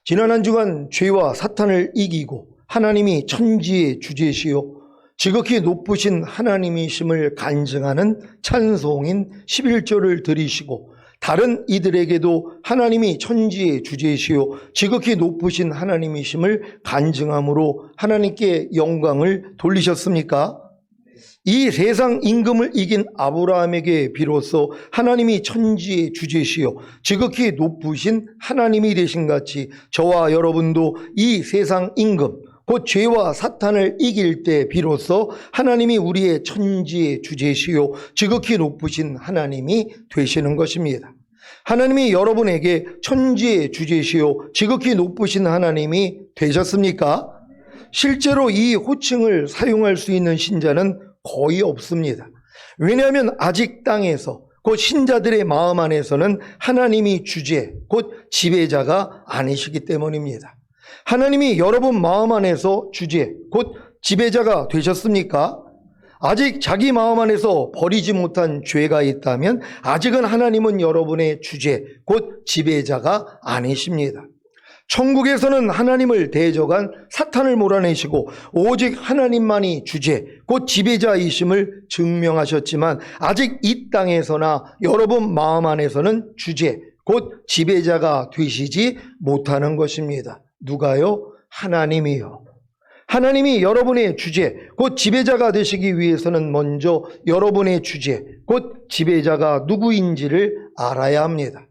지난 한 주간 죄와 사탄을 이기고 하나님이 천지의 주제시요 지극히 높으신 하나님이심을 간증하는 찬송인 11절을 드리시고, 다른 이들에게도 하나님이 천지의 주제시요 지극히 높으신 하나님이심을 간증함으로 하나님께 영광을 돌리셨습니까? 이 세상 임금을 이긴 아브라함에게 비로소 하나님이 천지의 주제시요 지극히 높으신 하나님이 되신 같이 저와 여러분도 이 세상 임금 곧 죄와 사탄을 이길 때 비로소 하나님이 우리의 천지의 주제시요 지극히 높으신 하나님이 되시는 것입니다. 하나님이 여러분에게 천지의 주제시요 지극히 높으신 하나님이 되셨습니까? 실제로 이 호칭을 사용할 수 있는 신자는 거의 없습니다. 왜냐하면 아직 땅에서 곧 신자들의 마음 안에서는 하나님이 주제 곧 지배자가 아니시기 때문입니다. 하나님이 여러분 마음 안에서 주제 곧 지배자가 되셨습니까? 아직 자기 마음 안에서 버리지 못한 죄가 있다면 아직은 하나님은 여러분의 주제 곧 지배자가 아니십니다. 천국에서는 하나님을 대적한 사탄을 몰아내시고 오직 하나님만이 주제 곧 지배자이심을 증명하셨지만 아직 이 땅에서나 여러분 마음 안에서는 주제 곧 지배자가 되시지 못하는 것입니다. 누가요? 하나님이요. 하나님이 여러분의 주제 곧 지배자가 되시기 위해서는 먼저 여러분의 주제 곧 지배자가 누구인지를 알아야 합니다.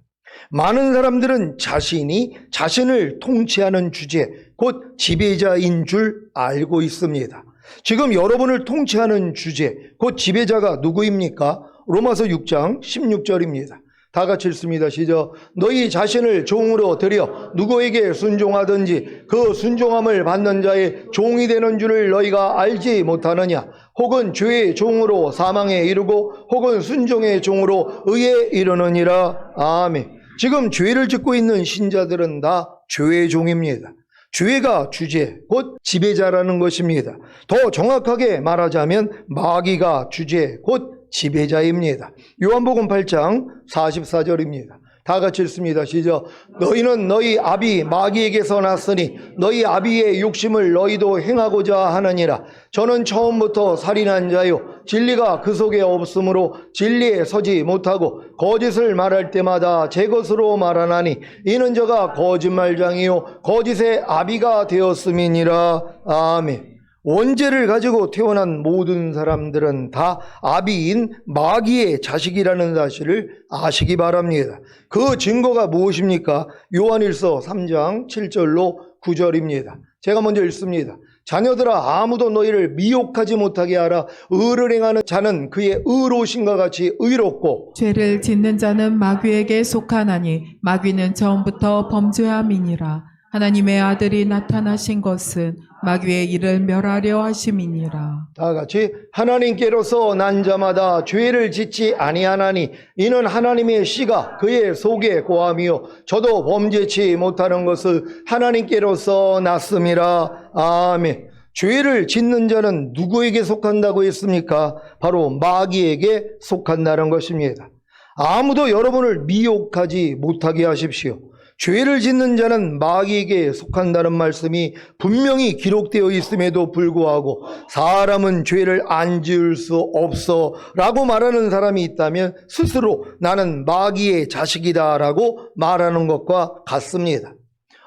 많은 사람들은 자신이 자신을 통치하는 주제 곧 지배자인 줄 알고 있습니다. 지금 여러분을 통치하는 주제 곧 지배자가 누구입니까? 로마서 6장 16절입니다. 다 같이 읽습니다. 시작. 너희 자신을 종으로 드려 누구에게 순종하든지 그 순종함을 받는 자의 종이 되는 줄을 너희가 알지 못하느냐? 혹은 죄의 종으로 사망에 이르고 혹은 순종의 종으로 의에 이르느니라. 아멘. 지금 죄를 짓고 있는 신자들은 다 죄의 종입니다. 죄가 주제 곧 지배자라는 것입니다. 더 정확하게 말하자면 마귀가 주제 곧 지배자입니다. 요한복음 8장 44절입니다. 다 같이 읽습니다. 시작. 너희는 너희 아비 마귀에게서 났으니 너희 아비의 욕심을 너희도 행하고자 하느니라. 저는 처음부터 살인한 자요 진리가 그 속에 없으므로 진리에 서지 못하고 거짓을 말할 때마다 제 것으로 말하나니 이는 저가 거짓말장이요 거짓의 아비가 되었음이니라. 아멘. 원죄를 가지고 태어난 모든 사람들은 다 아비인 마귀의 자식이라는 사실을 아시기 바랍니다. 그 증거가 무엇입니까? 요한일서 3장 7절로 9절입니다. 제가 먼저 읽습니다. 자녀들아 아무도 너희를 미혹하지 못하게 하라. 의를 행하는 자는 그의 의로우심과 같이 의롭고 죄를 짓는 자는 마귀에게 속하나니 마귀는 처음부터 범죄함이니라. 하나님의 아들이 나타나신 것은 마귀의 일을 멸하려 하심이니라. 다 같이 하나님께로서 난 자마다 죄를 짓지 아니하나니 이는 하나님의 씨가 그의 속에 고함이요 저도 범죄치 못하는 것을 하나님께로서 났음이라. 아멘. 죄를 짓는 자는 누구에게 속한다고 했습니까? 바로 마귀에게 속한다는 것입니다. 아무도 여러분을 미혹하지 못하게 하십시오. 죄를 짓는 자는 마귀에게 속한다는 말씀이 분명히 기록되어 있음에도 불구하고 사람은 죄를 안 지을 수 없어 라고 말하는 사람이 있다면 스스로 나는 마귀의 자식이다 라고 말하는 것과 같습니다.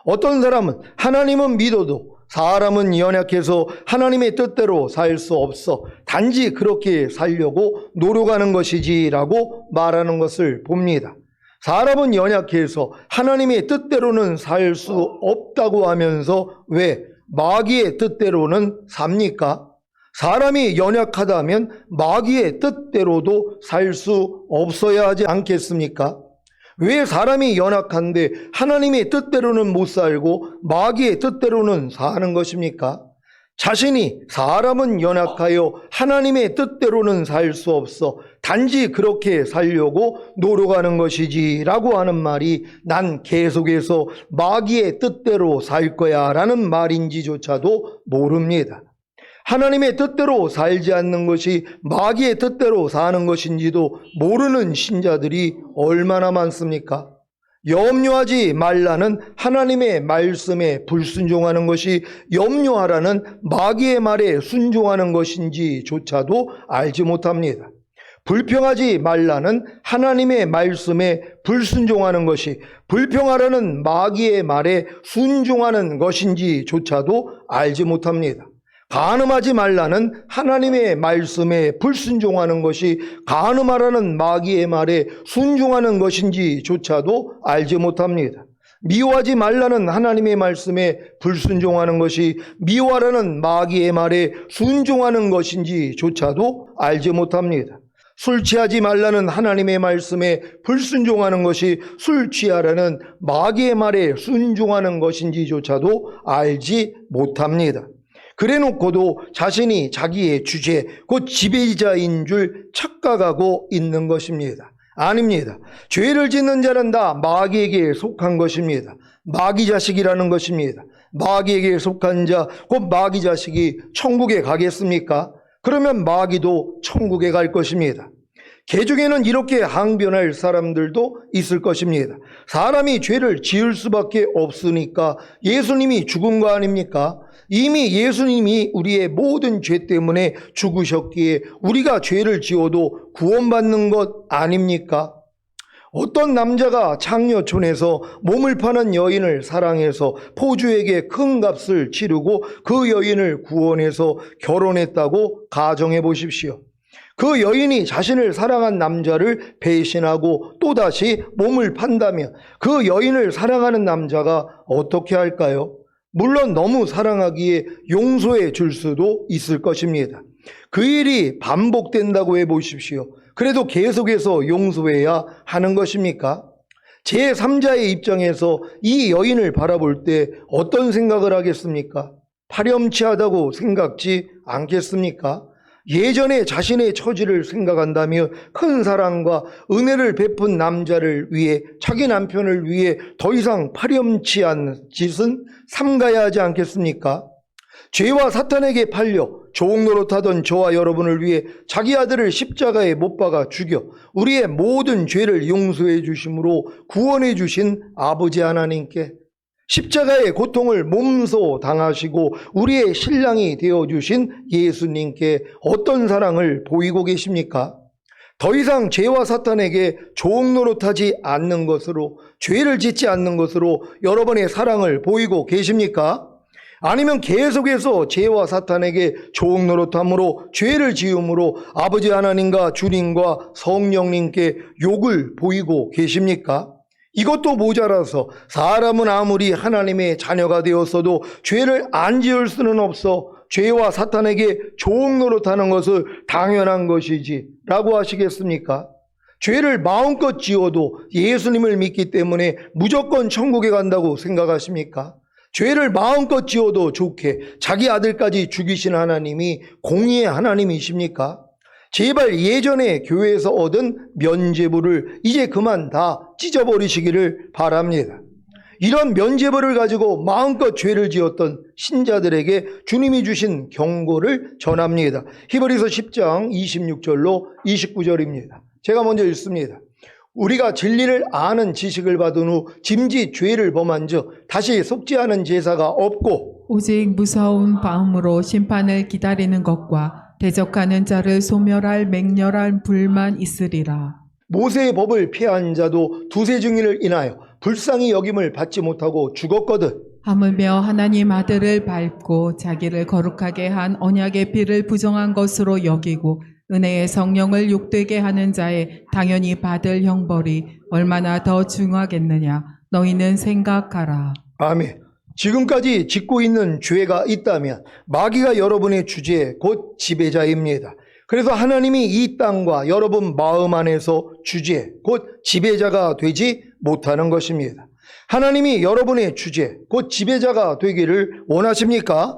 어떤 사람은 하나님은 믿어도 사람은 연약해서 하나님의 뜻대로 살 수 없어 단지 그렇게 살려고 노력하는 것이지 라고 말하는 것을 봅니다. 사람은 연약해서 하나님의 뜻대로는 살 수 없다고 하면서 왜 마귀의 뜻대로는 삽니까? 사람이 연약하다면 마귀의 뜻대로도 살 수 없어야 하지 않겠습니까? 왜 사람이 연약한데 하나님의 뜻대로는 못 살고 마귀의 뜻대로는 사는 것입니까? 자신이 사람은 연약하여 하나님의 뜻대로는 살 수 없어 단지 그렇게 살려고 노력하는 것이지 라고 하는 말이 난 계속해서 마귀의 뜻대로 살 거야 라는 말인지조차도 모릅니다. 하나님의 뜻대로 살지 않는 것이 마귀의 뜻대로 사는 것인지도 모르는 신자들이 얼마나 많습니까? 염려하지 말라는 하나님의 말씀에 불순종하는 것이 염려하라는 마귀의 말에 순종하는 것인지조차도 알지 못합니다. 불평하지 말라는 하나님의 말씀에 불순종하는 것이 불평하라는 마귀의 말에 순종하는 것인지조차도 알지 못합니다. 간음하지 말라는 하나님의 말씀에 불순종하는 것이 간음하라는 마귀의 말에 순종하는 것인지조차도 알지 못합니다. 미워하지 말라는 하나님의 말씀에 불순종하는 것이 미워하라는 마귀의 말에 순종하는 것인지조차도 알지 못합니다. 술 취하지 말라는 하나님의 말씀에 불순종하는 것이 술 취하라는 마귀의 말에 순종하는 것인지조차도 알지 못합니다. 그래놓고도 자신이 자기의 주제, 곧 지배자인 줄 착각하고 있는 것입니다. 아닙니다. 죄를 짓는 자는 다 마귀에게 속한 것입니다. 마귀 자식이라는 것입니다. 마귀에게 속한 자, 곧 마귀 자식이 천국에 가겠습니까? 그러면 마귀도 천국에 갈 것입니다. 개중에는 이렇게 항변할 사람들도 있을 것입니다. 사람이 죄를 지을 수밖에 없으니까 예수님이 죽은 거 아닙니까? 이미 예수님이 우리의 모든 죄 때문에 죽으셨기에 우리가 죄를 지어도 구원받는 것 아닙니까? 어떤 남자가 창녀촌에서 몸을 파는 여인을 사랑해서 포주에게 큰 값을 치르고 그 여인을 구원해서 결혼했다고 가정해 보십시오. 그 여인이 자신을 사랑한 남자를 배신하고 또다시 몸을 판다면 그 여인을 사랑하는 남자가 어떻게 할까요? 물론 너무 사랑하기에 용서해 줄 수도 있을 것입니다. 그 일이 반복된다고 해보십시오. 그래도 계속해서 용서해야 하는 것입니까? 제3자의 입장에서 이 여인을 바라볼 때 어떤 생각을 하겠습니까? 파렴치하다고 생각지 않겠습니까? 예전에 자신의 처지를 생각한다면 큰 사랑과 은혜를 베푼 남자를 위해 자기 남편을 위해 더 이상 파렴치한 짓은 삼가야 하지 않겠습니까? 죄와 사탄에게 팔려 조옥 노릇하던 저와 여러분을 위해 자기 아들을 십자가에 못 박아 죽여 우리의 모든 죄를 용서해 주심으로 구원해 주신 아버지 하나님께 십자가의 고통을 몸소 당하시고 우리의 신랑이 되어주신 예수님께 어떤 사랑을 보이고 계십니까? 더 이상 죄와 사탄에게 조옥 노릇하지 않는 것으로 죄를 짓지 않는 것으로 여러분의 사랑을 보이고 계십니까? 아니면 계속해서 죄와 사탄에게 조옥 노릇함으로 죄를 지음으로 아버지 하나님과 주님과 성령님께 욕을 보이고 계십니까? 이것도 모자라서 사람은 아무리 하나님의 자녀가 되었어도 죄를 안 지을 수는 없어 죄와 사탄에게 조옥 노릇하는 것을 당연한 것이지 라고 하시겠습니까? 죄를 마음껏 지어도 예수님을 믿기 때문에 무조건 천국에 간다고 생각하십니까? 죄를 마음껏 지어도 좋게 자기 아들까지 죽이신 하나님이 공의의 하나님이십니까? 제발 예전에 교회에서 얻은 면죄부를 이제 그만 다 찢어버리시기를 바랍니다. 이런 면죄부를 가지고 마음껏 죄를 지었던 신자들에게 주님이 주신 경고를 전합니다. 히브리서 10장 26절로 29절입니다. 제가 먼저 읽습니다. 우리가 진리를 아는 지식을 받은 후 짐짓 죄를 범한 즉 다시 속지 않은 제사가 없고 오직 무서운 마음으로 심판을 기다리는 것과 대적하는 자를 소멸할 맹렬한 불만 있으리라. 모세의 법을 피한 자도 두세 증인을 인하여 불쌍히 여김을 받지 못하고 죽었거든. 하물며 하나님 아들을 밟고 자기를 거룩하게 한 언약의 피를 부정한 것으로 여기고 은혜의 성령을 욕되게 하는 자의 당연히 받을 형벌이 얼마나 더 중하겠느냐. 너희는 생각하라. 아멘. 지금까지 짓고 있는 죄가 있다면 마귀가 여러분의 주제 곧 지배자입니다. 그래서 하나님이 이 땅과 여러분 마음 안에서 주제 곧 지배자가 되지 못하는 것입니다. 하나님이 여러분의 주제 곧 지배자가 되기를 원하십니까?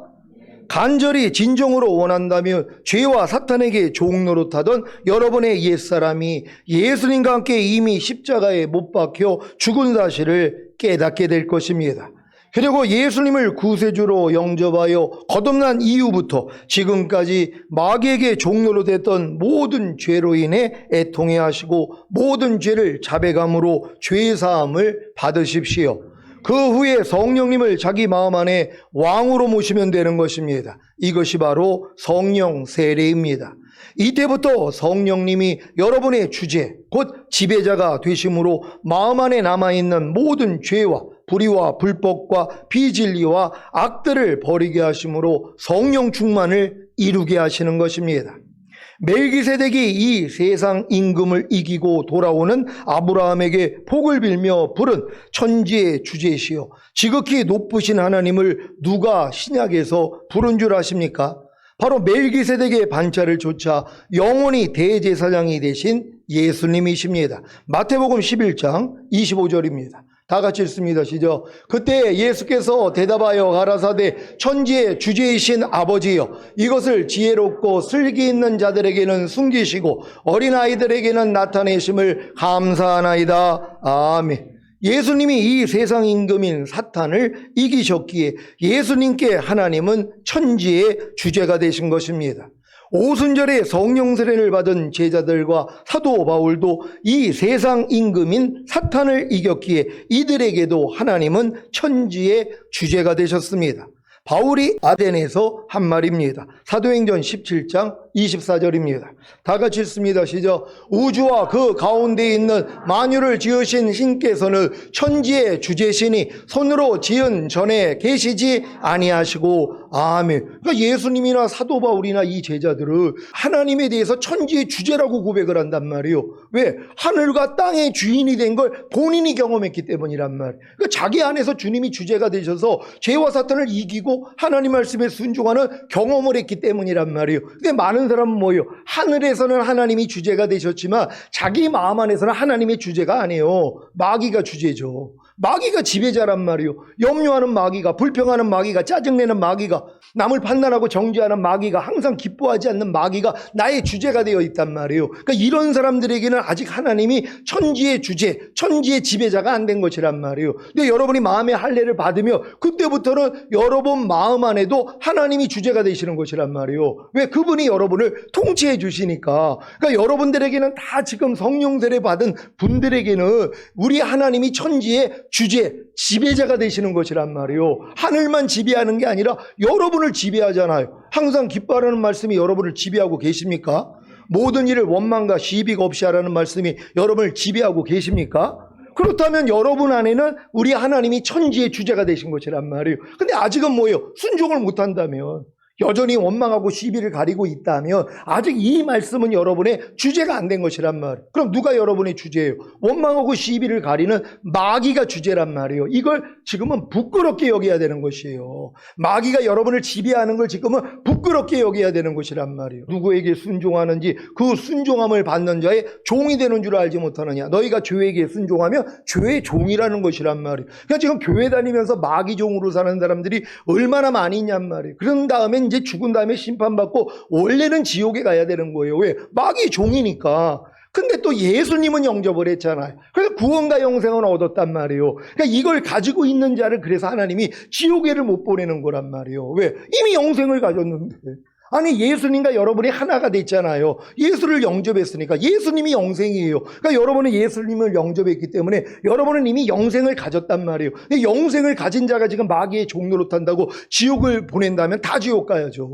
간절히 진정으로 원한다면 죄와 사탄에게 조옥 노릇하던 여러분의 옛사람이 예수님과 함께 이미 십자가에 못 박혀 죽은 사실을 깨닫게 될 것입니다. 그리고 예수님을 구세주로 영접하여 거듭난 이후부터 지금까지 마귀에게 종로로 됐던 모든 죄로 인해 애통해 하시고 모든 죄를 자백함으로 죄사함을 받으십시오. 그 후에 성령님을 자기 마음 안에 왕으로 모시면 되는 것입니다. 이것이 바로 성령 세례입니다. 이때부터 성령님이 여러분의 주제, 곧 지배자가 되심으로 마음 안에 남아있는 모든 죄와 불의와 불법과 비진리와 악들을 버리게 하심으로 성령 충만을 이루게 하시는 것입니다. 멜기세덱이 이 세상 임금을 이기고 돌아오는 아브라함에게 복을 빌며 부른 천지의 주제시요 지극히 높으신 하나님을 누가 신약에서 부른 줄 아십니까? 바로 멜기세덱의 반차를 좇아 영원히 대제사장이 되신 예수님이십니다. 마태복음 11장 25절입니다. 다 같이 읽습니다. 시작. 그때 예수께서 대답하여 가라사대 천지의 주제이신 아버지여 이것을 지혜롭고 슬기 있는 자들에게는 숨기시고 어린아이들에게는 나타내심을 감사하나이다. 아멘. 예수님이 이 세상 임금인 사탄을 이기셨기에 예수님께 하나님은 천지의 주제가 되신 것입니다. 오순절에 성령 세례를 받은 제자들과 사도 바울도 이 세상 임금인 사탄을 이겼기에 이들에게도 하나님은 천지의 주제가 되셨습니다. 바울이 아덴에서 한 말입니다. 사도행전 17장 24절입니다. 다 같이 읽습니다. 시작. 우주와 그 가운데 있는 만유를 지으신 신께서는 천지의 주제시니 손으로 지은 전에 계시지 아니하시고 아멘. 그러니까 예수님이나 사도 바울이나 이 제자들은 하나님에 대해서 천지의 주제라고 고백을 한단 말이에요. 왜? 하늘과 땅의 주인이 된 걸 본인이 경험했기 때문이란 말이에요. 그러니까 자기 안에서 주님이 주제가 되셔서 죄와 사탄을 이기고 하나님 말씀에 순종하는 경험을 했기 때문이란 말이에요. 근데 많은 사람은 뭐예요? 하늘에서는 하나님이 주제가 되셨지만 자기 마음 안에서는 하나님의 주제가 아니에요. 마귀가 주제죠. 마귀가 지배자란 말이에요. 염려하는 마귀가, 불평하는 마귀가, 짜증내는 마귀가, 남을 판단하고 정죄하는 마귀가, 항상 기뻐하지 않는 마귀가 나의 주제가 되어 있단 말이에요. 그러니까 이런 사람들에게는 아직 하나님이 천지의 주제, 천지의 지배자가 안 된 것이란 말이에요. 근데 여러분이 마음의 할례를 받으며 그때부터는 여러분 마음 안에도 하나님이 주제가 되시는 것이란 말이에요. 왜? 그분이 여러분을 통치해 주시니까. 그러니까 여러분들에게는 다 지금 성령 세례 받은 분들에게는 우리 하나님이 천지의 주제, 지배자가 되시는 것이란 말이에요. 하늘만 지배하는 게 아니라 여러분을 지배하잖아요. 항상 기뻐하라는 말씀이 여러분을 지배하고 계십니까? 모든 일을 원망과 시비가 없이 하라는 말씀이 여러분을 지배하고 계십니까? 그렇다면 여러분 안에는 우리 하나님이 천지의 주제가 되신 것이란 말이에요. 근데 아직은 뭐예요? 순종을 못한다면, 여전히 원망하고 시비를 가리고 있다면 아직 이 말씀은 여러분의 주제가 안 된 것이란 말이에요. 그럼 누가 여러분의 주제예요? 원망하고 시비를 가리는 마귀가 주제란 말이에요. 이걸 지금은 부끄럽게 여겨야 되는 것이에요. 마귀가 여러분을 지배하는 걸 지금은 부끄럽게 여겨야 되는 것이란 말이에요. 누구에게 순종하는지 그 순종함을 받는 자의 종이 되는 줄 알지 못하느냐. 너희가 죄에게 순종하면 죄의 종이라는 것이란 말이에요. 그러니까 지금 교회 다니면서 마귀 종으로 사는 사람들이 얼마나 많이 있냔 말이에요. 그런 다음에 이제 죽은 다음에 심판받고 원래는 지옥에 가야 되는 거예요. 왜? 마귀 종이니까. 근데 또 예수님은 영접을 했잖아요. 그래서 구원과 영생을 얻었단 말이에요. 그러니까 이걸 가지고 있는 자를 그래서 하나님이 지옥에를 못 보내는 거란 말이에요. 왜? 이미 영생을 가졌는데. 아니 예수님과 여러분이 하나가 됐잖아요. 예수를 영접했으니까 예수님이 영생이에요. 그러니까 여러분은 예수님을 영접했기 때문에 여러분은 이미 영생을 가졌단 말이에요. 근데 영생을 가진 자가 지금 마귀의 종노릇 한다고 지옥을 보낸다면 다 지옥 가야죠.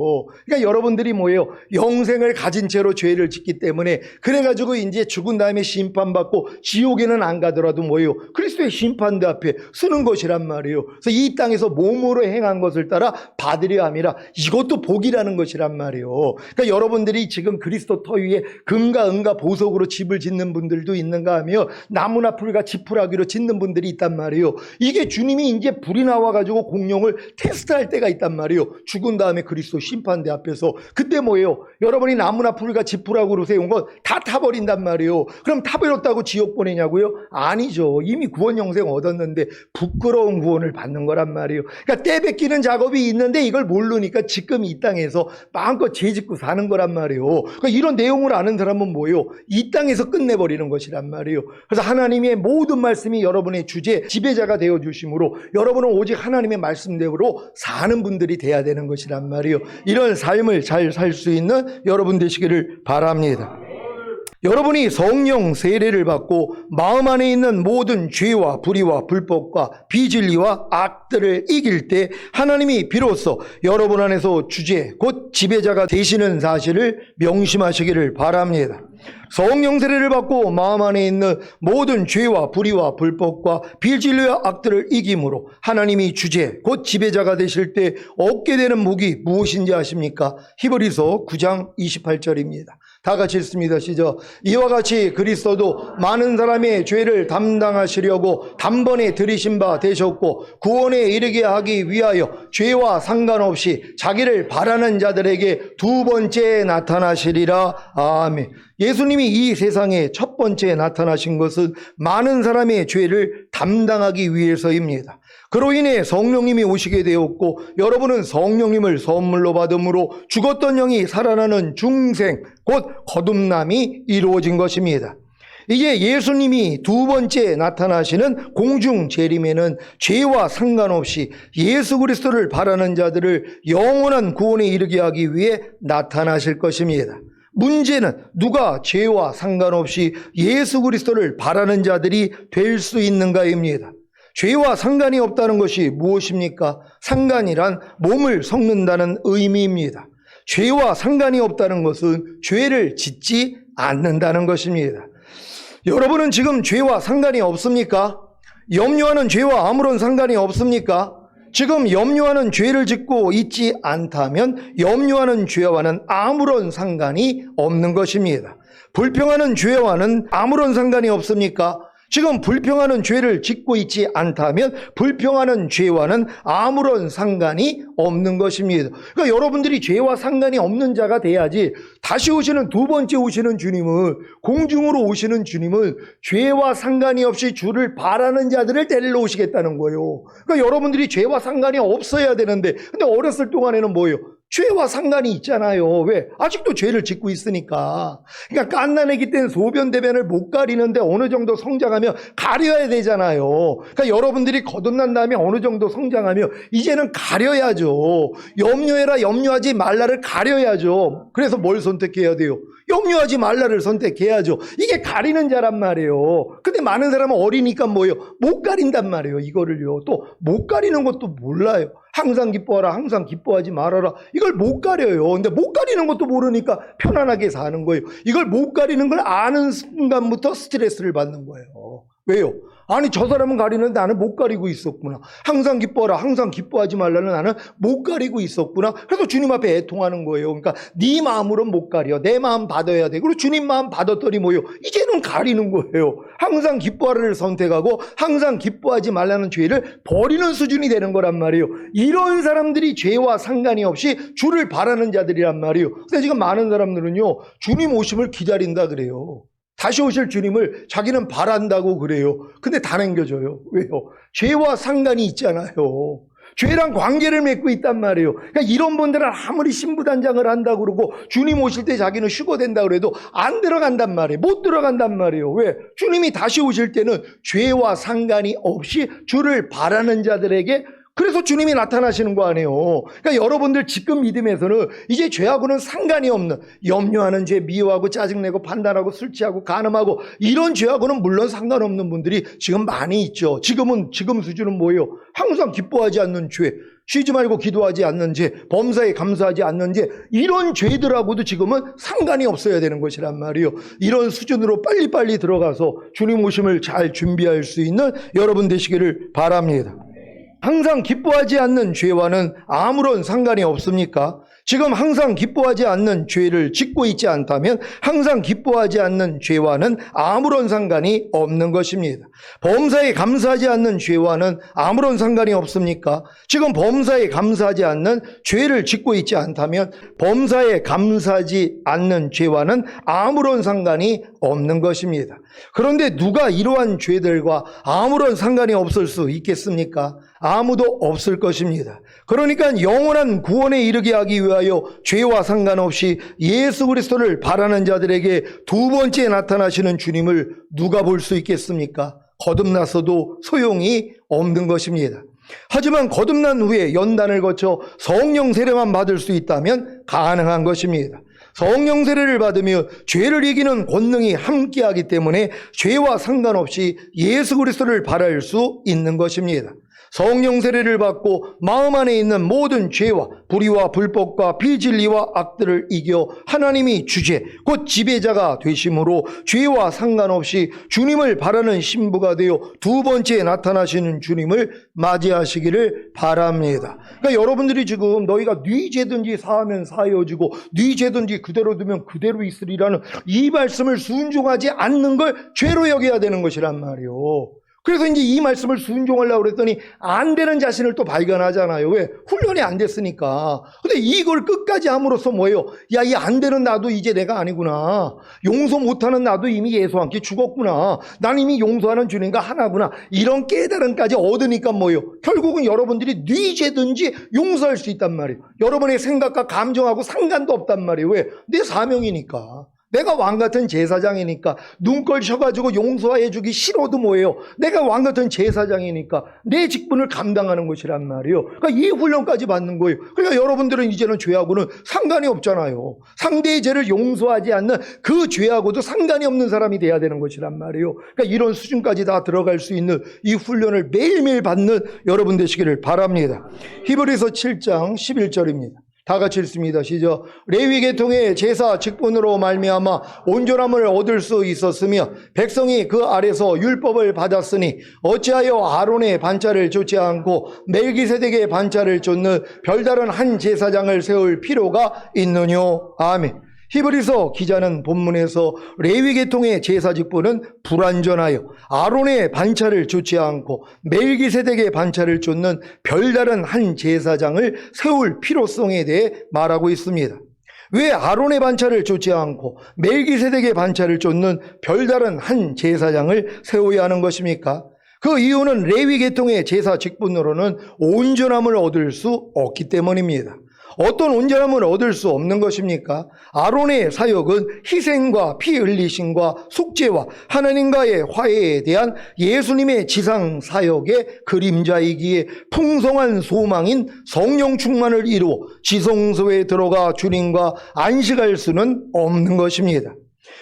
그러니까 여러분들이 뭐예요? 영생을 가진 채로 죄를 짓기 때문에 그래가지고 이제 죽은 다음에 심판받고 지옥에는 안 가더라도 뭐예요? 그리스도의 심판대 앞에 서는 것이란 말이에요. 그래서 이 땅에서 몸으로 행한 것을 따라 받으려 함이라. 이것도 복이라는 것이란 말이에요. 그러니까 여러분들이 지금 그리스도 터 위에 금과 은과 보석으로 집을 짓는 분들도 있는가 하며 나무나 풀과 지푸라기로 짓는 분들이 있단 말이에요. 이게 주님이 이제 불이 나와가지고 공룡을 테스트할 때가 있단 말이에요. 죽은 다음에 그리스도 심판대 앞에서. 그때 뭐예요? 여러분이 나무나 풀과 지푸라기로 세운 건 다 타버린단 말이에요. 그럼 타버렸다고 지옥 보내냐고요? 아니죠. 이미 구원 영생 얻었는데 부끄러운 구원을 받는 거란 말이에요. 그러니까 때 뺏기는 작업이 있는데 이걸 모르니까 지금 이 땅에서 마음껏 죄 짓고 사는 거란 말이에요. 그러니까 이런 내용을 아는 사람은 뭐예요? 이 땅에서 끝내버리는 것이란 말이에요. 그래서 하나님의 모든 말씀이 여러분의 주제, 지배자가 되어주심으로 여러분은 오직 하나님의 말씀대로 사는 분들이 돼야 되는 것이란 말이에요. 이런 삶을 잘 살 수 있는 여러분 되시기를 바랍니다. 여러분이 성령 세례를 받고 마음 안에 있는 모든 죄와 불의와 불법과 비진리와 악들을 이길 때 하나님이 비로소 여러분 안에서 주제 곧 지배자가 되시는 사실을 명심하시기를 바랍니다. 성령 세례를 받고 마음 안에 있는 모든 죄와 불의와 불법과 비진리와 악들을 이김으로 하나님이 주제 곧 지배자가 되실 때 얻게 되는 복이 무엇인지 아십니까? 히브리서 9장 28절입니다. 다 같이 읽습니다. 시작. 이와 같이 그리스도도 많은 사람의 죄를 담당하시려고 단번에 들이신 바 되셨고 구원에 이르게 하기 위하여 죄와 상관없이 자기를 바라는 자들에게 두 번째 나타나시리라. 아멘. 예수님이 이 세상에 첫 번째 나타나신 것은 많은 사람의 죄를 담당하기 위해서입니다. 그로 인해 성령님이 오시게 되었고 여러분은 성령님을 선물로 받음으로 죽었던 영이 살아나는 중생 곧 거듭남이 이루어진 것입니다. 이제 예수님이 두 번째 나타나시는 공중 재림에는 죄와 상관없이 예수 그리스도를 바라는 자들을 영원한 구원에 이르게 하기 위해 나타나실 것입니다. 문제는 누가 죄와 상관없이 예수 그리스도를 바라는 자들이 될 수 있는가입니다. 죄와 상관이 없다는 것이 무엇입니까? 상관이란 몸을 섞는다는 의미입니다. 죄와 상관이 없다는 것은 죄를 짓지 않는다는 것입니다. 여러분은 지금 죄와 상관이 없습니까? 염려하는 죄와 아무런 상관이 없습니까? 지금 염려하는 죄를 짓고 있지 않다면 염려하는 죄와는 아무런 상관이 없는 것입니다. 불평하는 죄와는 아무런 상관이 없습니까? 지금 불평하는 죄를 짓고 있지 않다면 불평하는 죄와는 아무런 상관이 없는 것입니다. 그러니까 여러분들이 죄와 상관이 없는 자가 돼야지 다시 오시는 두 번째 오시는 주님은 공중으로 오시는 주님은 죄와 상관이 없이 주를 바라는 자들을 데리러 오시겠다는 거예요. 그러니까 여러분들이 죄와 상관이 없어야 되는데 근데 어렸을 동안에는 뭐예요? 죄와 상관이 있잖아요. 왜? 아직도 죄를 짓고 있으니까. 그러니까 갓난아기 때는 소변 대변을 못 가리는데 어느 정도 성장하면 가려야 되잖아요. 그러니까 여러분들이 거듭난 다음에 어느 정도 성장하면 이제는 가려야죠. 염려해라 염려하지 말라를 가려야죠. 그래서 뭘 선택해야 돼요? 염려하지 말라를 선택해야죠. 이게 가리는 자란 말이에요. 근데 많은 사람은 어리니까 뭐예요? 못 가린단 말이에요. 이거를요. 또 못 가리는 것도 몰라요. 항상 기뻐하라, 항상 기뻐하지 말아라. 이걸 못 가려요. 근데 못 가리는 것도 모르니까 편안하게 사는 거예요. 이걸 못 가리는 걸 아는 순간부터 스트레스를 받는 거예요. 왜요? 아니 저 사람은 가리는데 나는 못 가리고 있었구나. 항상 기뻐하라, 항상 기뻐하지 말라는 나는 못 가리고 있었구나. 그래서 주님 앞에 애통하는 거예요. 그러니까 네 마음으로는 못 가려. 내 마음 받아야 돼. 그리고 주님 마음 받았더니 뭐예요? 이제는 가리는 거예요. 항상 기뻐하라를 선택하고 항상 기뻐하지 말라는 죄를 버리는 수준이 되는 거란 말이에요. 이런 사람들이 죄와 상관이 없이 주를 바라는 자들이란 말이에요. 근데 지금 많은 사람들은요 주님 오심을 기다린다 그래요. 다시 오실 주님을 자기는 바란다고 그래요. 근데 다 남겨줘요. 왜요? 죄와 상관이 있잖아요. 죄랑 관계를 맺고 있단 말이에요. 그러니까 이런 분들은 아무리 신부단장을 한다고 그러고 주님 오실 때 자기는 휴거된다 그래도 안 들어간단 말이에요. 못 들어간단 말이에요. 왜? 주님이 다시 오실 때는 죄와 상관이 없이 주를 바라는 자들에게 그래서 주님이 나타나시는 거 아니에요. 그러니까 여러분들 지금 믿음에서는 이제 죄하고는 상관이 없는 염려하는 죄, 미워하고 짜증내고 판단하고 술 취하고 간음하고 이런 죄하고는 물론 상관없는 분들이 지금 많이 있죠. 지금 수준은 뭐예요? 항상 기뻐하지 않는 죄, 쉬지 말고 기도하지 않는 죄, 범사에 감사하지 않는 죄, 이런 죄들하고도 지금은 상관이 없어야 되는 것이란 말이에요. 이런 수준으로 빨리빨리 들어가서 주님 오심을 잘 준비할 수 있는 여러분 되시기를 바랍니다. 항상 기뻐하지 않는 죄와는 아무런 상관이 없습니까? 지금 항상 기뻐하지 않는 죄를 짓고 있지 않다면 항상 기뻐하지 않는 죄와는 아무런 상관이 없는 것입니다. 범사에 감사하지 않는 죄와는 아무런 상관이 없습니까? 지금 범사에 감사하지 않는 죄를 짓고 있지 않다면 범사에 감사하지 않는 죄와는 아무런 상관이 없는 것입니다. 그런데 누가 이러한 죄들과 아무런 상관이 없을 수 있겠습니까? 아무도 없을 것입니다. 그러니까 영원한 구원에 이르게 하기 위하여 죄와 상관없이 예수 그리스도를 바라는 자들에게 두 번째 나타나시는 주님을 누가 볼 수 있겠습니까? 거듭나서도 소용이 없는 것입니다. 하지만 거듭난 후에 연단을 거쳐 성령 세례만 받을 수 있다면 가능한 것입니다. 성령 세례를 받으며 죄를 이기는 권능이 함께하기 때문에 죄와 상관없이 예수 그리스도를 바랄 수 있는 것입니다. 성령 세례를 받고 마음 안에 있는 모든 죄와 불의와 불법과 비진리와 악들을 이겨 하나님이 주제 곧 지배자가 되심으로 죄와 상관없이 주님을 바라는 신부가 되어 두 번째 나타나시는 주님을 맞이하시기를 바랍니다. 그러니까 여러분들이 지금 너희가 네 죄든지 사하면 사하여지고 네 죄든지 그대로 두면 그대로 있으리라는 이 말씀을 순종하지 않는 걸 죄로 여겨야 되는 것이란 말이요. 그래서 이제 이 말씀을 순종하려고 그랬더니 안 되는 자신을 또 발견하잖아요. 왜? 훈련이 안 됐으니까. 근데 이걸 끝까지 함으로써 뭐예요? 야, 이 안 되는 나도 이제 내가 아니구나. 용서 못하는 나도 이미 예수와 함께 죽었구나. 난 이미 용서하는 주님과 하나구나. 이런 깨달음까지 얻으니까 뭐예요? 결국은 여러분들이 네 죄든지 용서할 수 있단 말이에요. 여러분의 생각과 감정하고 상관도 없단 말이에요. 왜? 내 사명이니까. 내가 왕같은 제사장이니까. 눈꼴 쳐가지고 용서해주기 싫어도 뭐예요? 내가 왕같은 제사장이니까 내 직분을 감당하는 것이란 말이에요. 그러니까 이 훈련까지 받는 거예요. 그러니까 여러분들은 이제는 죄하고는 상관이 없잖아요. 상대의 죄를 용서하지 않는 그 죄하고도 상관이 없는 사람이 돼야 되는 것이란 말이에요. 그러니까 이런 수준까지 다 들어갈 수 있는 이 훈련을 매일매일 받는 여러분 되시기를 바랍니다. 히브리서 7장 11절입니다. 다 같이 읽습니다. 시작. 레위 계통의 제사 직분으로 말미암아 온전함을 얻을 수 있었으며 백성이 그 아래서 율법을 받았으니 어찌하여 아론의 반차를 좇지 않고 멜기세덱의 반차를 좇는 별다른 한 제사장을 세울 필요가 있느뇨. 아멘. 히브리서 기자는 본문에서 레위 계통의 제사 직분은 불완전하여 아론의 반차를 좇지 않고 멜기세덱의 반차를 좇는 별다른 한 제사장을 세울 필요성에 대해 말하고 있습니다. 왜 아론의 반차를 좇지 않고 멜기세덱의 반차를 좇는 별다른 한 제사장을 세워야 하는 것입니까? 그 이유는 레위 계통의 제사 직분으로는 온전함을 얻을 수 없기 때문입니다. 어떤 온전함을 얻을 수 없는 것입니까? 아론의 사역은 희생과 피 흘리심과 속죄와 하나님과의 화해에 대한 예수님의 지상 사역의 그림자이기에 풍성한 소망인 성령 충만을 이루어 지성소에 들어가 주님과 안식할 수는 없는 것입니다.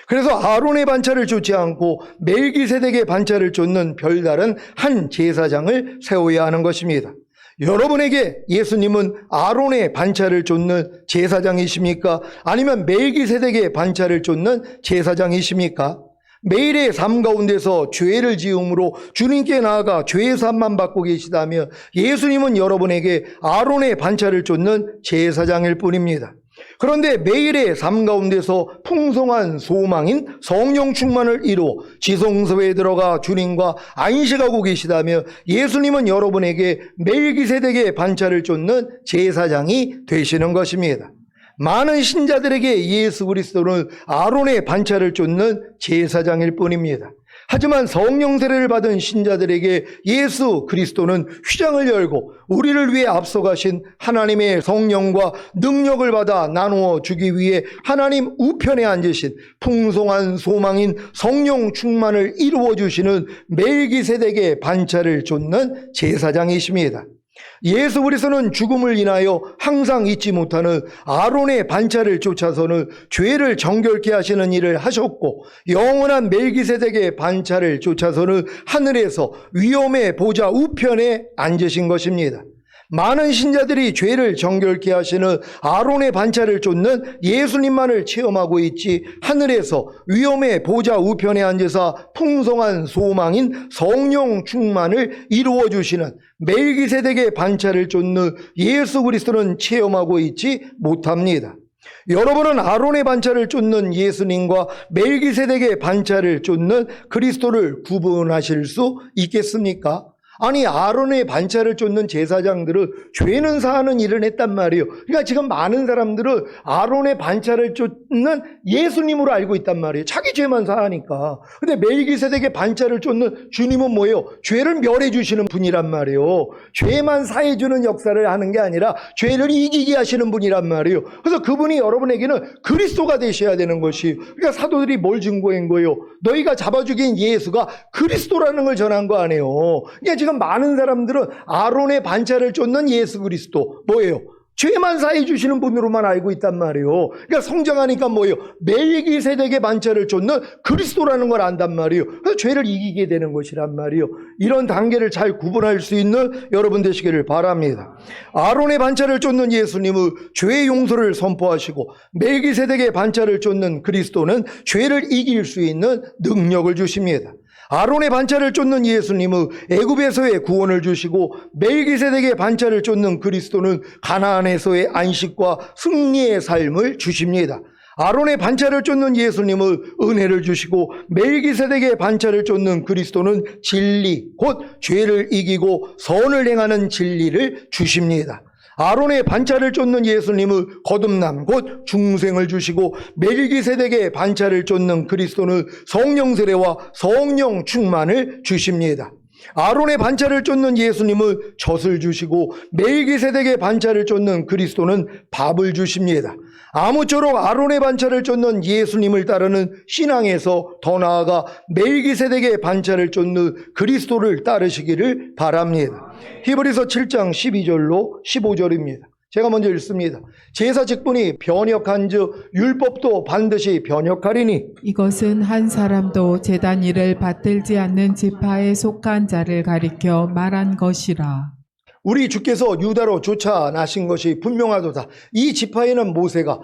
그래서 아론의 반차를 좇지 않고 멜기세덱의 반차를 좇는 별다른 한 제사장을 세워야 하는 것입니다. 여러분에게 예수님은 아론의 반차를 좇는 제사장이십니까? 아니면 멜기세덱의 반차를 좇는 제사장이십니까? 매일의 삶 가운데서 죄를 지음으로 주님께 나아가 죄의 사함만 받고 계시다면 예수님은 여러분에게 아론의 반차를 좇는 제사장일 뿐입니다. 그런데 매일의 삶 가운데서 풍성한 소망인 성령 충만을 이루어 지성소에 들어가 주님과 안식하고 계시다면 예수님은 여러분에게 멜기세덱의 반차를 좇는 제사장이 되시는 것입니다. 많은 신자들에게 예수 그리스도는 아론의 반차를 좇는 제사장일 뿐입니다. 하지만 성령 세례를 받은 신자들에게 예수 그리스도는 휘장을 열고 우리를 위해 앞서가신 하나님의 성령과 능력을 받아 나누어 주기 위해 하나님 우편에 앉으신 풍성한 소망인 성령 충만을 이루어 주시는 멜기세덱의 반차를 좇는 제사장이십니다. 예수 그리스도는 죽음을 인하여 항상 잊지 못하는 아론의 반차를 쫓아서는 죄를 정결케 하시는 일을 하셨고 영원한 멜기세덱의 반차를 쫓아서는 하늘에서 위엄의 보좌 우편에 앉으신 것입니다. 많은 신자들이 죄를 정결케 하시는 아론의 반차를 쫓는 예수님만을 체험하고 있지 하늘에서 위엄의 보좌 우편에 앉으사 풍성한 소망인 성령 충만을 이루어 주시는 멜기세덱의 반차를 쫓는 예수 그리스도는 체험하고 있지 못합니다. 여러분은 아론의 반차를 쫓는 예수님과 멜기세덱의 반차를 쫓는 그리스도를 구분하실 수 있겠습니까? 아니 아론의 반차를 쫓는 제사장들은 죄는 사하는 일을 했단 말이에요. 그러니까 지금 많은 사람들은 아론의 반차를 쫓는 예수님으로 알고 있단 말이에요. 자기 죄만 사하니까. 근데 멜기세덱의 반차를 쫓는 주님은 뭐예요? 죄를 멸해 주시는 분이란 말이에요. 죄만 사해 주는 역사를 하는 게 아니라 죄를 이기게 하시는 분이란 말이에요. 그래서 그분이 여러분에게는 그리스도가 되셔야 되는 것이에요. 그러니까 사도들이 뭘 증거한 거예요? 너희가 잡아 죽인 예수가 그리스도라는 걸 전한 거 아니에요. 그러니까 지금 많은 사람들은 아론의 반차를 쫓는 예수 그리스도 뭐예요? 죄만 사해 주시는 분으로만 알고 있단 말이에요. 그러니까 성장하니까 뭐예요? 멜기세덱의 반차를 쫓는 그리스도라는 걸 안단 말이에요. 그래서 죄를 이기게 되는 것이란 말이에요. 이런 단계를 잘 구분할 수 있는 여러분 되시기를 바랍니다. 아론의 반차를 쫓는 예수님은 죄의 용서를 선포하시고 멜기세덱의 반차를 쫓는 그리스도는 죄를 이길 수 있는 능력을 주십니다. 아론의 반차를 쫓는 예수님은 애굽에서의 구원을 주시고 멜기세덱의 반차를 쫓는 그리스도는 가나안에서의 안식과 승리의 삶을 주십니다. 아론의 반차를 쫓는 예수님은 은혜를 주시고 멜기세덱의 반차를 쫓는 그리스도는 진리, 곧 죄를 이기고 선을 행하는 진리를 주십니다. 아론의 반차를 쫓는 예수님은 거듭남 곧 중생을 주시고 멜기세덱의 반차를 쫓는 그리스도는 성령 세례와 성령 충만을 주십니다. 아론의 반차를 쫓는 예수님은 젖을 주시고 멜기세덱의 반차를 쫓는 그리스도는 밥을 주십니다. 아무쪼록 아론의 반차를 쫓는 예수님을 따르는 신앙에서 더 나아가 멜기세덱의 반차를 쫓는 그리스도를 따르시기를 바랍니다. 히브리서 7장 12절로 15절입니다. 제가 먼저 읽습니다. 제사 직분이 변역한즉 율법도 반드시 변역하리니 이것은 한 사람도 제단 일을 받들지 않는 지파에 속한 자를 가리켜 말한 것이라. 우리 주께서 유다로 쫓아나신 것이 분명하도다. 이 지파에는 모세가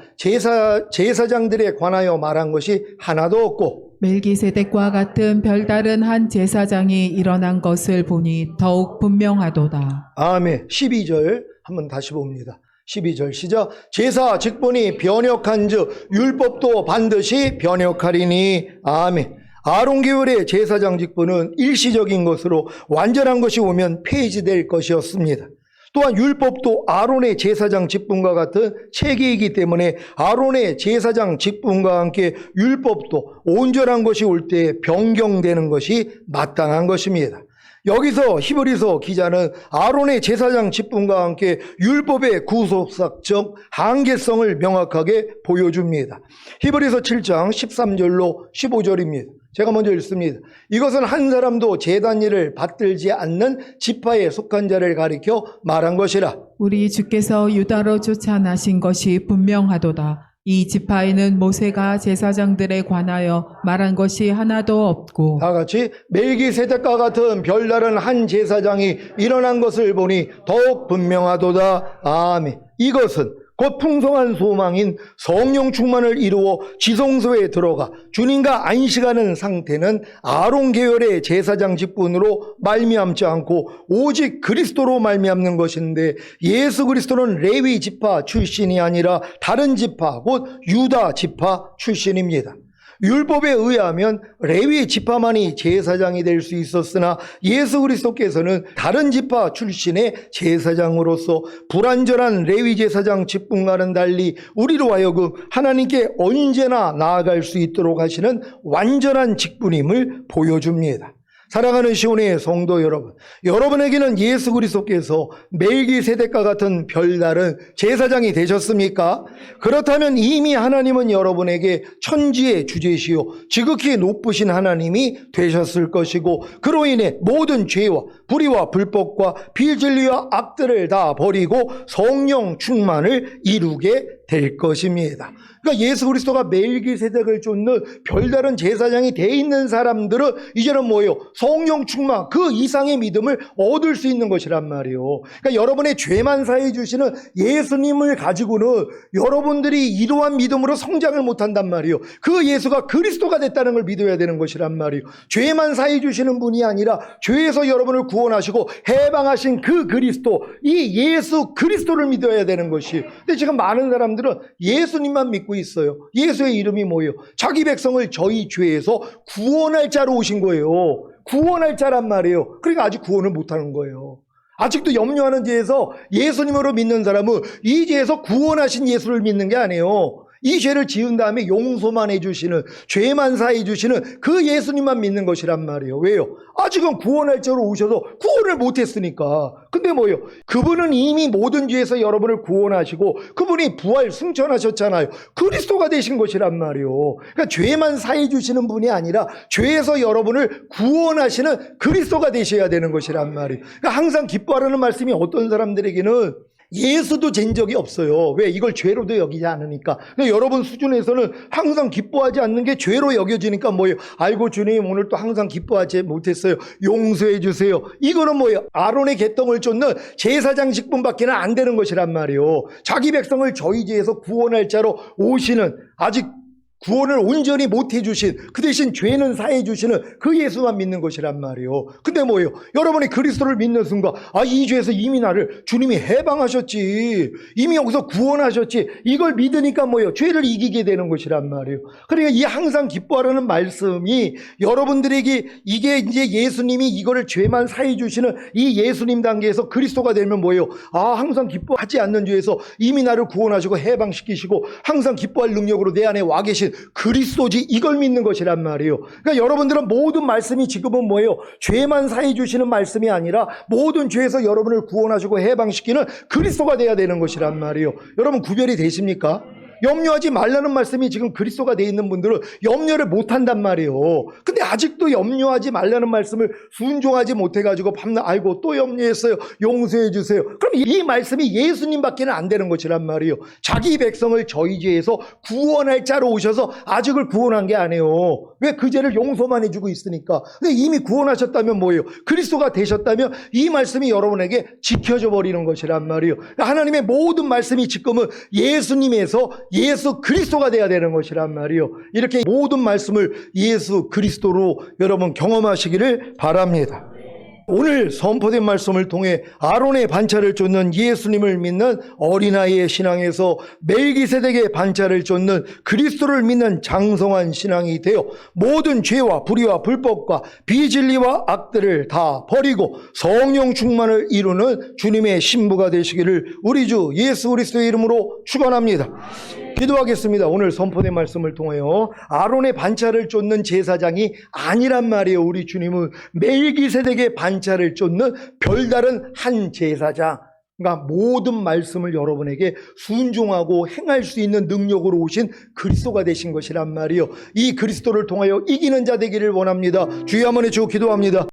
제사장들에 관하여 말한 것이 하나도 없고 멜기세덱과 같은 별다른 한 제사장이 일어난 것을 보니 더욱 분명하도다. 아멘. 12절 한번 다시 봅니다. 12절 시작. 제사 직분이 변역한즉 율법도 반드시 변역하리니. 아멘. 아론 계열의 제사장 직분은 일시적인 것으로 완전한 것이 오면 폐지될 것이었습니다. 또한 율법도 아론의 제사장 직분과 같은 체계이기 때문에 아론의 제사장 직분과 함께 율법도 온전한 것이 올 때 변경되는 것이 마땅한 것입니다. 여기서 히브리서 기자는 아론의 제사장 직분과 함께 율법의 구속사적 한계성을 명확하게 보여줍니다. 히브리서 7장 13절로 15절입니다. 제가 먼저 읽습니다. 이것은 한 사람도 제단 일을 받들지 않는 지파에 속한 자를 가리켜 말한 것이라. 우리 주께서 유다로 쫓아나신 것이 분명하도다. 이 지파에는 모세가 제사장들에 관하여 말한 것이 하나도 없고 다 같이 멜기세덱과 같은 별다른 한 제사장이 일어난 것을 보니 더욱 분명하도다. 아멘. 이것은 곧 풍성한 소망인 성령 충만을 이루어 지성소에 들어가 주님과 안식하는 상태는 아론 계열의 제사장 직분으로 말미암지 않고 오직 그리스도로 말미암는 것인데 예수 그리스도는 레위 지파 출신이 아니라 다른 지파 곧 유다 지파 출신입니다. 율법에 의하면 레위 지파만이 제사장이 될 수 있었으나 예수 그리스도께서는 다른 지파 출신의 제사장으로서 불완전한 레위 제사장 직분과는 달리 우리로 하여금 하나님께 언제나 나아갈 수 있도록 하시는 완전한 직분임을 보여줍니다. 사랑하는 시온의 성도 여러분, 여러분에게는 예수 그리스도께서 멜기세덱과 같은 별다른 제사장이 되셨습니까? 그렇다면 이미 하나님은 여러분에게 천지의 주제시요 지극히 높으신 하나님이 되셨을 것이고 그로 인해 모든 죄와 불의와 불법과 비진리와 악들을 다 버리고 성령 충만을 이루게 될 것입니다. 그러니까 예수 그리스도가 멜기세덱을 쫓는 별다른 제사장이 돼 있는 사람들은 이제는 뭐예요? 성령 충만, 그 이상의 믿음을 얻을 수 있는 것이란 말이에요. 그러니까 여러분의 죄만 사해 주시는 예수님을 가지고는 여러분들이 이러한 믿음으로 성장을 못한단 말이에요. 그 예수가 그리스도가 됐다는 걸 믿어야 되는 것이란 말이에요. 죄만 사해 주시는 분이 아니라 죄에서 여러분을 구원하시고 해방하신 그 그리스도, 이 예수 그리스도를 믿어야 되는 것이에요. 근데 지금 많은 사람들은 예수님만 믿고 있어요. 예수의 이름이 뭐예요? 자기 백성을 저희 죄에서 구원할 자로 오신 거예요. 구원할 자란 말이에요. 그러니까 아직 구원을 못하는 거예요. 아직도 염려하는 죄에서 예수님으로 믿는 사람은 이 죄에서 구원하신 예수를 믿는 게 아니에요. 이 죄를 지은 다음에 용서만 해주시는, 죄만 사해주시는 그 예수님만 믿는 것이란 말이에요. 왜요? 아직은 구원할 자로 오셔서 구원을 못했으니까. 근데 뭐예요? 그분은 이미 모든 죄에서 여러분을 구원하시고 그분이 부활 승천하셨잖아요. 그리스도가 되신 것이란 말이에요. 그러니까 죄만 사해주시는 분이 아니라 죄에서 여러분을 구원하시는 그리스도가 되셔야 되는 것이란 말이에요. 그러니까 항상 기뻐하라는 말씀이 어떤 사람들에게는 예수도 잰 적이 없어요. 왜? 이걸 죄로도 여기지 않으니까. 근데 여러분 수준에서는 항상 기뻐하지 않는 게 죄로 여겨지니까 뭐예요? 아이고 주님 오늘 또 항상 기뻐하지 못했어요. 용서해 주세요. 이거는 뭐예요? 아론의 계통을 쫓는 제사장 직분밖에 안 되는 것이란 말이에요. 자기 백성을 저희 죄에서 구원할 자로 오시는, 아직 구원을 온전히 못 해주신, 그 대신 죄는 사해주시는 그 예수만 믿는 것이란 말이에요. 근데 뭐예요? 여러분이 그리스도를 믿는 순간 이 죄에서 이미 나를 주님이 해방하셨지, 이미 여기서 구원하셨지, 이걸 믿으니까 뭐예요? 죄를 이기게 되는 것이란 말이에요. 그러니까 이 항상 기뻐하라는 말씀이 여러분들에게 이게 이제 예수님이 이거를 죄만 사해주시는 이 예수님 단계에서 그리스도가 되면 뭐예요? 항상 기뻐하지 않는 죄에서 이미 나를 구원하시고 해방시키시고 항상 기뻐할 능력으로 내 안에 와 계신 그리스도지, 이걸 믿는 것이란 말이에요. 그러니까 여러분들은 모든 말씀이 지금은 뭐예요? 죄만 사해 주시는 말씀이 아니라 모든 죄에서 여러분을 구원하시고 해방시키는 그리스도가 돼야 되는 것이란 말이에요. 여러분 구별이 되십니까? 염려하지 말라는 말씀이 지금 그리스도가 되어 있는 분들은 염려를 못한단 말이에요. 근데 아직도 염려하지 말라는 말씀을 순종하지 못해가지고 밤낮 아이고 또 염려했어요, 용서해 주세요. 그럼 이 말씀이 예수님밖에 안 되는 것이란 말이에요. 자기 백성을 저희 죄에서 구원할 자로 오셔서 아직을 구원한 게 아니에요. 왜? 그 죄를 용서만 해주고 있으니까. 근데 이미 구원하셨다면 뭐예요? 그리스도가 되셨다면 이 말씀이 여러분에게 지켜져 버리는 것이란 말이에요. 하나님의 모든 말씀이 지금은 예수님에서 예수 그리스도가 돼야 되는 것이란 말이에요. 이렇게 모든 말씀을 예수 그리스도로 여러분 경험하시기를 바랍니다. 오늘 선포된 말씀을 통해 아론의 반차를 쫓는 예수님을 믿는 어린아이의 신앙에서 멜기세덱의 반차를 쫓는 그리스도를 믿는 장성한 신앙이 되어 모든 죄와 불의와 불법과 비진리와 악들을 다 버리고 성령 충만을 이루는 주님의 신부가 되시기를 우리 주 예수 그리스도의 이름으로 축원합니다. 기도하겠습니다. 오늘 선포된 말씀을 통하여 아론의 반차를 쫓는 제사장이 아니란 말이에요. 우리 주님은 멜기세덱의 반차를 쫓는 별다른 한 제사장, 그러니까 모든 말씀을 여러분에게 순종하고 행할 수 있는 능력으로 오신 그리스도가 되신 것이란 말이에요. 이 그리스도를 통하여 이기는 자 되기를 원합니다. 주여 한번 해주고 기도합니다.